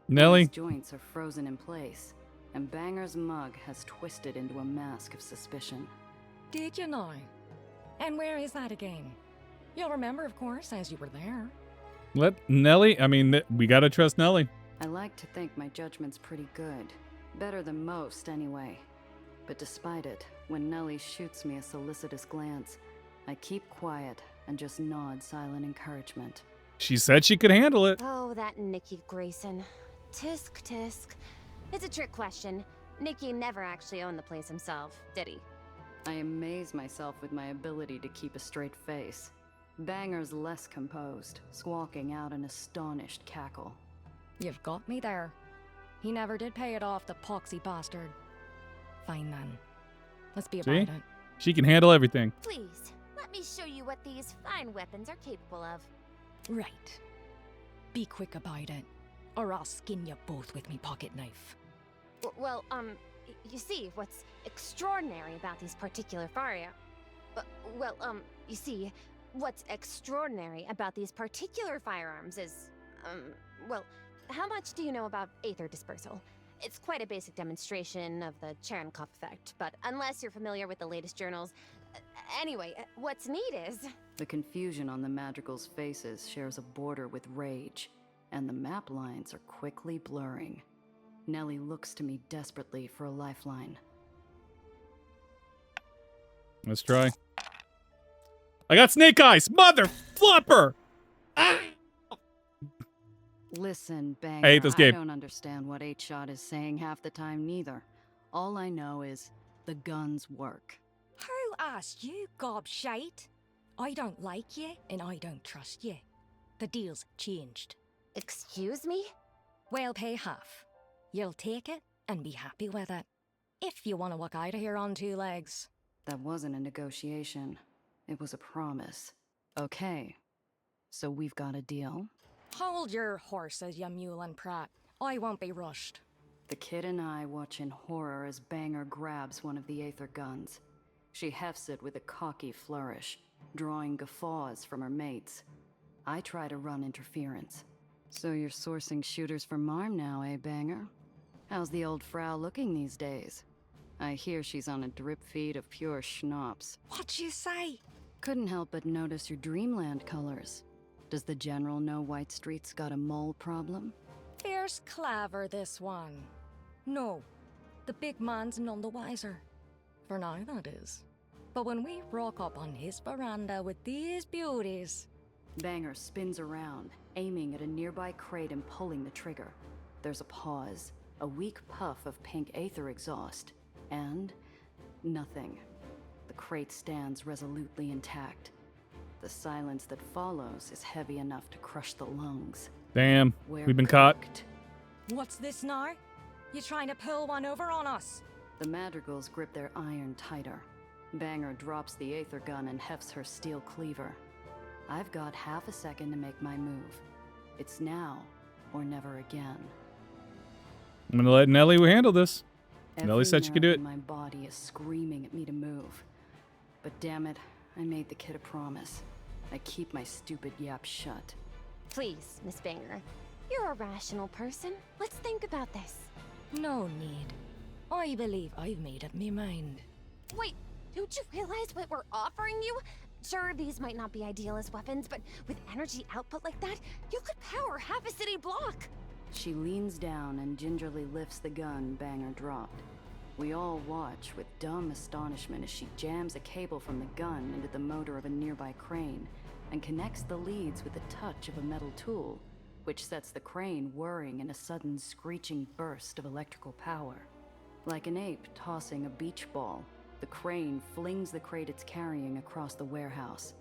Nellie? These joints are frozen in place, and Banger's mug has twisted into a mask of suspicion. Did you know? And where is that again? You'll remember, of course, as you were there. Let Nellie, I mean, we gotta trust Nellie. I like to think my judgment's pretty good. Better than most, anyway. But despite it, when Nellie shoots me a solicitous glance, I keep quiet and just nod silent encouragement. She said she could handle it. Oh, that Nikki Grayson. Tisk, tisk. It's a trick question. Nikki never actually owned the place himself, did he? I amaze myself with my ability to keep a straight face. Banger's less composed, squawking out an astonished cackle. You've got me there. He never did pay it off, the poxy bastard. Fine then. Let's be about See? it. She can handle everything. Please, let me show you what these fine weapons are capable of. Right. Be quick about it, or I'll skin you both with me pocket knife. Well, you see, what's extraordinary about these particular firearms... you see, what's extraordinary about these particular firearms is, well, how much do you know about Aether dispersal? It's quite a basic demonstration of the Cherenkov effect, but unless you're familiar with the latest journals... Anyway, what's neat is... The confusion on the madrigal's faces shares a border with rage, and the map lines are quickly blurring. Nellie looks to me desperately for a lifeline. Let's try. I got snake eyes! Mother flopper! Ah! Listen, Banger, I hate this game. I don't understand what 8-Shot is saying half the time, neither. All I know is the guns work. Who asked you, gobshite? I don't like you, and I don't trust you. The deal's changed. Excuse me? Well, pay half. You'll take it and be happy with it. If you want to walk out of here on 2 legs. That wasn't a negotiation. It was a promise. Okay. So we've got a deal? Hold your horses, you mule and prat. I won't be rushed. The kid and I watch in horror as Banger grabs one of the Aether guns. She hefts it with a cocky flourish, drawing guffaws from her mates. I try to run interference. So you're sourcing shooters from Marm now, eh, Banger? How's the old Frau looking these days? I hear she's on a drip feed of pure schnapps. What'd you say? Couldn't help but notice your Dreamland colors. Does the General know White Street's got a mole problem? Fierce clever, this one. No, the big man's none the wiser. For now, that is. But when we rock up on his veranda with these beauties... Banger spins around, aiming at a nearby crate and pulling the trigger. There's a pause, a weak puff of pink Aether exhaust, and nothing. The crate stands resolutely intact. The silence that follows is heavy enough to crush the lungs. Damn, We're we've been caught. What's this now? You trying to pull one over on us? The madrigals grip their iron tighter. Banger drops the Aether gun and hefts her steel cleaver. I've got half a second to make my move. It's now or never again. I'm gonna let Nelly handle this. Nelly said she could do Every it. nerve in my body is screaming at me to move. But damn it, I made the kid a promise. I keep my stupid yap shut. Please, Miss Banger. You're a rational person. Let's think about this. No need. I believe I've made up my mind. Wait, don't you realize what we're offering you? Sure, these might not be ideal as weapons, but with energy output like that, you could power half a city block. She leans down and gingerly lifts the gun Banger dropped. We all watch with dumb astonishment as she jams a cable from the gun into the motor of a nearby crane and connects the leads with the touch of a metal tool, which sets the crane whirring in a sudden screeching burst of electrical power. Like an ape tossing a beach ball, the crane flings the crate it's carrying across the warehouse.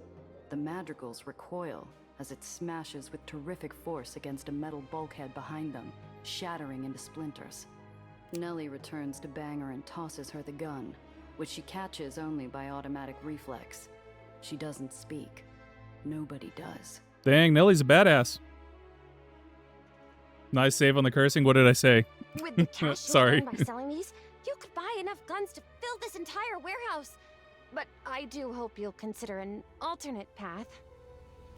The madrigals recoil as it smashes with terrific force against a metal bulkhead behind them, shattering into splinters. Nelly returns to Banger and tosses her the gun, which she catches only by automatic reflex. She doesn't speak. Nobody does. Dang, Nelly's a badass. Nice save on the cursing. What did I say? With the cash Sorry. you earn by selling these, you could buy enough guns to fill this entire warehouse. But I do hope you'll consider an alternate path.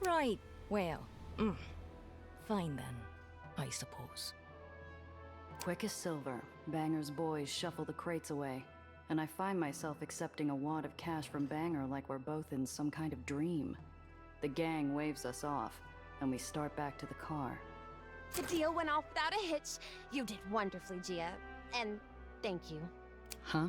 Right, well, fine then, I suppose. Quick as silver, Banger's boys shuffle the crates away, and I find myself accepting a wad of cash from Banger like we're both in some kind of dream. The gang waves us off, and we start back to the car. The deal went off without a hitch. You did wonderfully, Gia. And thank you. Huh?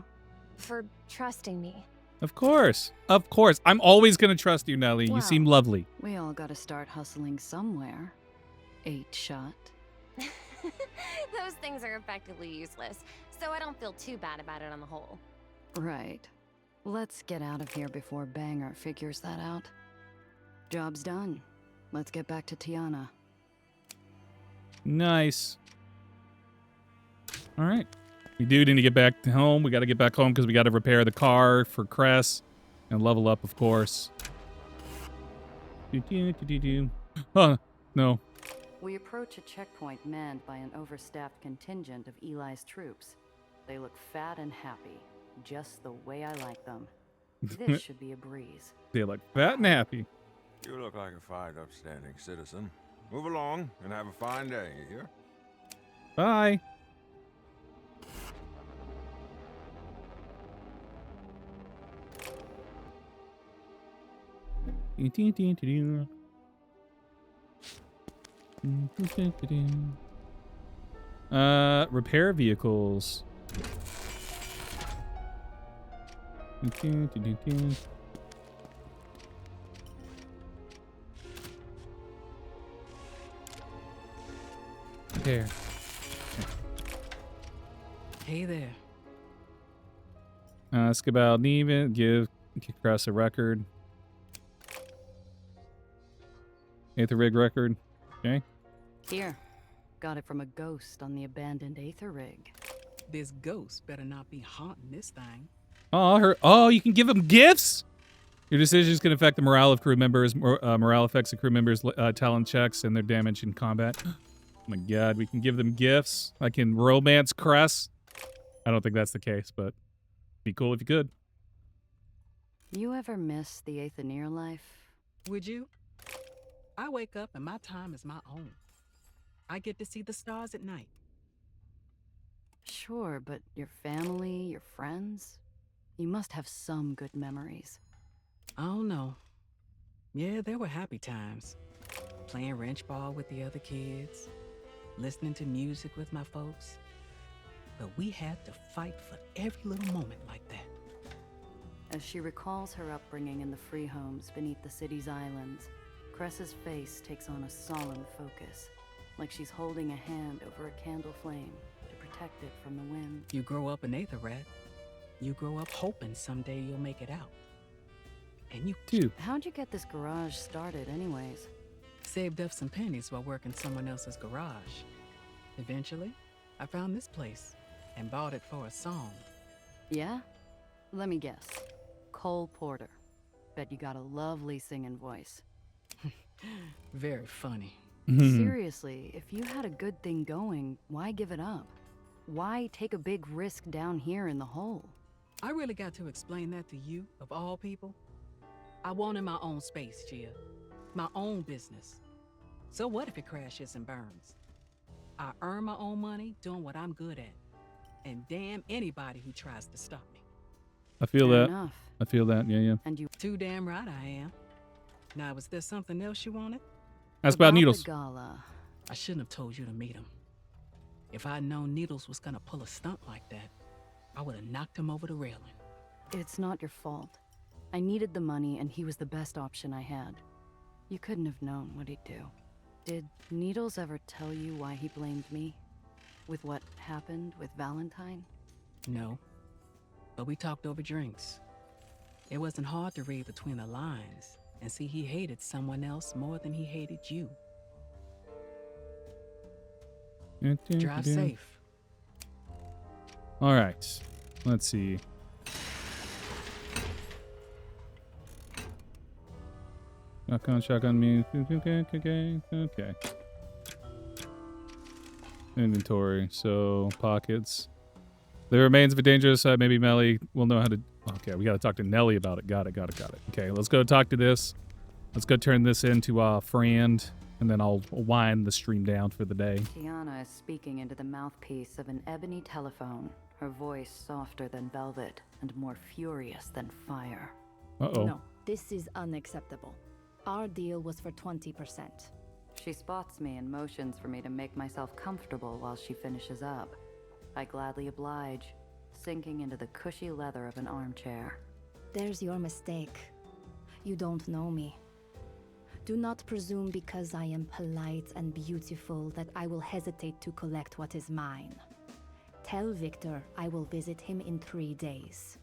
For trusting me. Of course. Of course. I'm always going to trust you, Nelly. You seem Well, lovely. We all gotta start hustling somewhere. 8-shot. Those things are effectively useless, so I don't feel too bad about it on the whole. Right. Let's get out of here before Banger figures that out. Job's done. Let's get back to Tiana. Nice. All right. We do need to get back to home. We got to get back home because we got to repair the car for Cress and level up, of course. Oh, no. We approach a checkpoint manned by an overstaffed contingent of Eli's troops. They look fat and happy, just the way I like them. This should be a breeze. They look fat and happy. You look like a fine, upstanding citizen. Move along and have a fine day, you hear? Bye. Repair vehicles. Repair. Hey there. Ask about Neven. Give Cress a record. Aether rig record. Okay. Here. Got it from a ghost on the abandoned Aether rig. This ghost better not be haunting this thing. Oh, you can give them gifts? Your decisions can affect the morale of crew members. Morale affects the crew members' talent checks and their damage in combat. Oh my god, we can give them gifts. I can romance Cress. I don't think that's the case, but be cool if you could. You ever miss the Aetherneer life? Would you? I wake up and my time is my own. I get to see the stars at night. Sure, but your family, your friends? You must have some good memories. I don't know. Yeah, there were happy times. Playing wrench ball with the other kids, listening to music with my folks. But we had to fight for every little moment like that. As she recalls her upbringing in the free homes beneath the city's islands, Cress's face takes on a solemn focus, like she's holding a hand over a candle flame to protect it from the wind. You grow up an Aether rat. You grow up hoping someday you'll make it out. And you too. How'd you get this garage started anyways? Saved up some pennies while working someone else's garage. Eventually, I found this place and bought it for a song. Yeah? Let me guess. Cole Porter. Bet you got a lovely singing voice. Very funny. Seriously, if you had a good thing going, why give it up? Why take a big risk down here in the hole? I really got to explain that to you, of all people. I wanted my own space, Gia. My own business. So what if it crashes and burns? I earn my own money doing what I'm good at. And damn anybody who tries to stop me. I feel Fair that. enough. I feel that. Yeah. And you Too damn right I am. Now, was there something else you wanted? Ask about the Needles. gala. I shouldn't have told you to meet him. If I'd known Needles was gonna pull a stunt like that, I would have knocked him over the railing. It's not your fault. I needed the money, and he was the best option I had. You couldn't have known what he'd do. Did Needles ever tell you why he blamed me? With what happened with Valentine? No. But we talked over drinks. It wasn't hard to read between the lines and see he hated someone else more than he hated you. Drive safe. All right. Let's see. Shotgun me. Okay. Inventory. So, pockets. The remains of a dangerous maybe Melly will know how to... Okay, we got to talk to Nelly about it. Got it. Okay, let's go talk to this. Let's go turn this into a friend, and then I'll wind the stream down for the day. Tiana is speaking into the mouthpiece of an ebony telephone, her voice softer than velvet and more furious than fire. Uh-oh. No, this is unacceptable. Our deal was for 20%. She spots me and motions for me to make myself comfortable while she finishes up. I gladly oblige, sinking into the cushy leather of an armchair. There's your mistake. You don't know me. Do not presume because I am polite and beautiful that I will hesitate to collect what is mine. Tell Victor I will visit him in 3 days.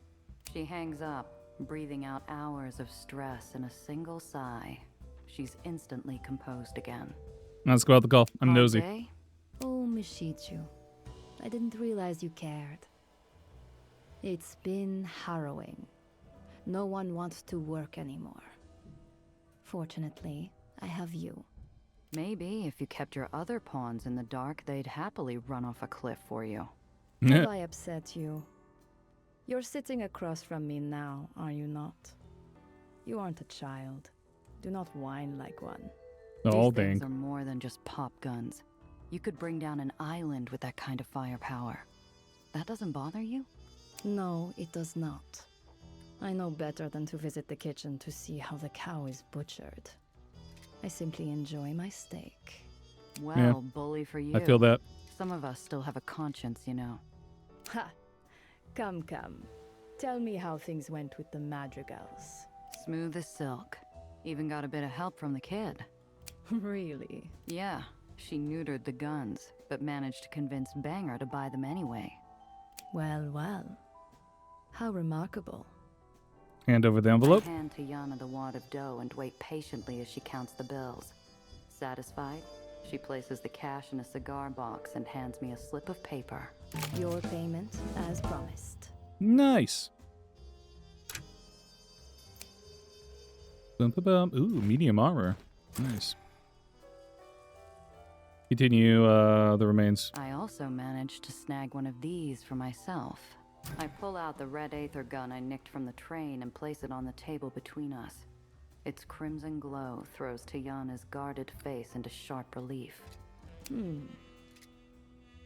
She hangs up, breathing out hours of stress in a single sigh. She's instantly composed again. Let's go out the call. I'm Hard nosy. day? Oh, Mishichu. I didn't realize you cared. It's been harrowing. No one wants to work anymore. Fortunately, I have you. Maybe if you kept your other pawns in the dark, they'd happily run off a cliff for you. Have I upset you? You're sitting across from me now, are you not? You aren't a child. Do not whine like one. Oh, These things dang. are more than just pop guns. You could bring down an island with that kind of firepower. That doesn't bother you? No, it does not. I know better than to visit the kitchen to see how the cow is butchered. I simply enjoy my steak. Well, bully for you. I feel that. Some of us still have a conscience, you know. Ha! Come. Tell me how things went with the madrigals. Smooth as silk. Even got a bit of help from the kid. Really? Yeah, she neutered the guns, but managed to convince Banger to buy them anyway. Well. How remarkable. Hand over the envelope. I hand Tiana the wad of dough and wait patiently as she counts the bills. Satisfied, she places the cash in a cigar box and hands me a slip of paper. Your payment, as promised. Nice. Bum, bum, bum. Ooh, medium armor. Nice. Continue the remains. I also managed to snag one of these for myself. I pull out the red Aether gun I nicked from the train and place it on the table between us. Its crimson glow throws Tiana's guarded face into sharp relief.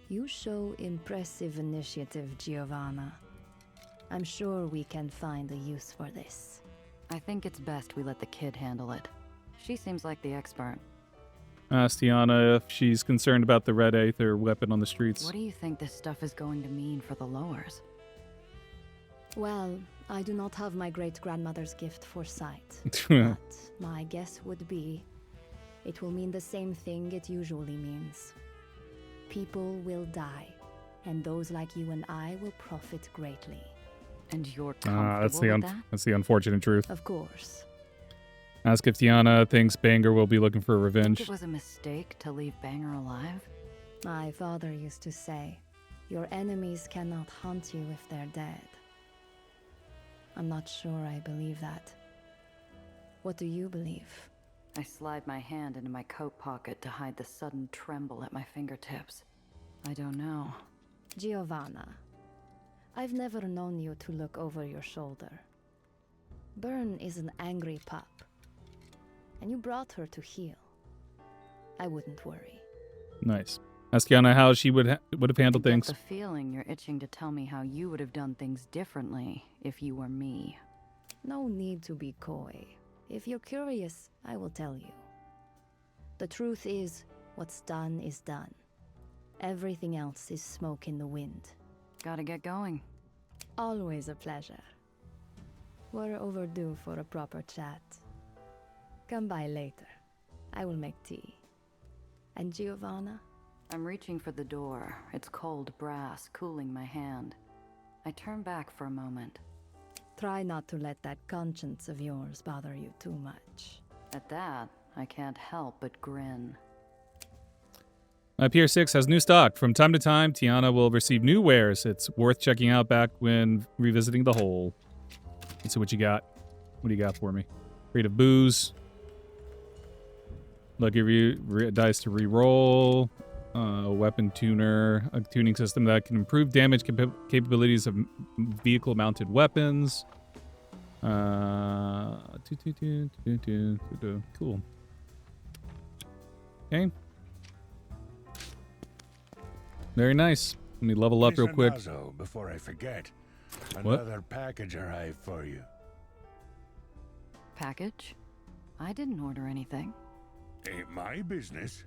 You show impressive initiative, Giovanna. I'm sure we can find a use for this. I think it's best we let the kid handle it. She seems like the expert. Ask Tiana if she's concerned about the red Aether weapon on the streets. What do you think this stuff is going to mean for the lowers? Well, I do not have my great-grandmother's gift for sight. But my guess would be it will mean the same thing it usually means. People will die, and those like you and I will profit greatly. And you're comfortable with that? That's the unfortunate truth. Of course. Ask if Tiana thinks Banger will be looking for revenge. Think it was a mistake to leave Banger alive? My father used to say, your enemies cannot hunt you if they're dead. I'm not sure I believe that. What do you believe? I slide my hand into my coat pocket to hide the sudden tremble at my fingertips. I don't know. Giovanna, I've never known you to look over your shoulder. Byrne is an angry pup, and you brought her to heel. I wouldn't worry. Nice. Ask Kiana how she would have handled I get things. the feeling you're itching to tell me how you would have done things differently if you were me. No need to be coy. If you're curious, I will tell you. The truth is, what's done is done. Everything else is smoke in the wind. Gotta get going. Always a pleasure. We're overdue for a proper chat. Come by later. I will make tea. And Giovanna? I'm reaching for the door. It's cold brass, cooling my hand. I turn back for a moment. Try not to let that conscience of yours bother you too much. At that, I can't help but grin. EP.6 has new stock. From time to time, Tiana will receive new wares. It's worth checking out back when revisiting the hole. Let's see what you got. What do you got for me? Creative booze. Lucky dice to re-roll. A weapon tuner. A tuning system that can improve damage capabilities of vehicle-mounted weapons. Cool. Okay. Very nice. Let me level up real quick. Before I forget, What? another package arrived for you. Package? I didn't order anything. Ain't my business.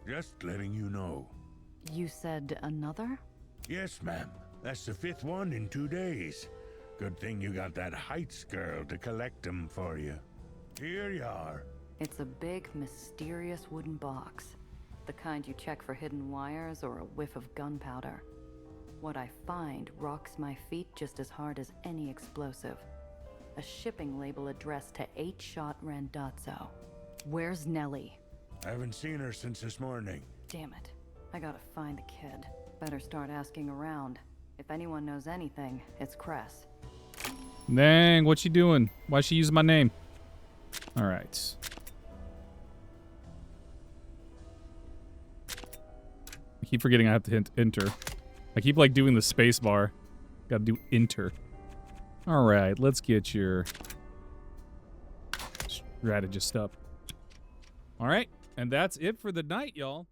Just letting you know. You said another? Yes, ma'am. That's the 5th one in 2 days. Good thing you got that Heights girl to collect them for you. Here you are. It's a big, mysterious wooden box. The kind you check for hidden wires or a whiff of gunpowder. What I find rocks my feet just as hard as any explosive. A shipping label addressed to 8-Shot Randazzo. Where's Nellie? I haven't seen her since this morning. Damn it. I gotta find the kid. Better start asking around. If anyone knows anything, it's Cress. Dang, what's she doing? Why's she using my name? Alright. I keep forgetting I have to hit enter. I keep like doing the space bar. Gotta do enter. Alright, let's get your strategist up. Alright, and that's it for the night, y'all.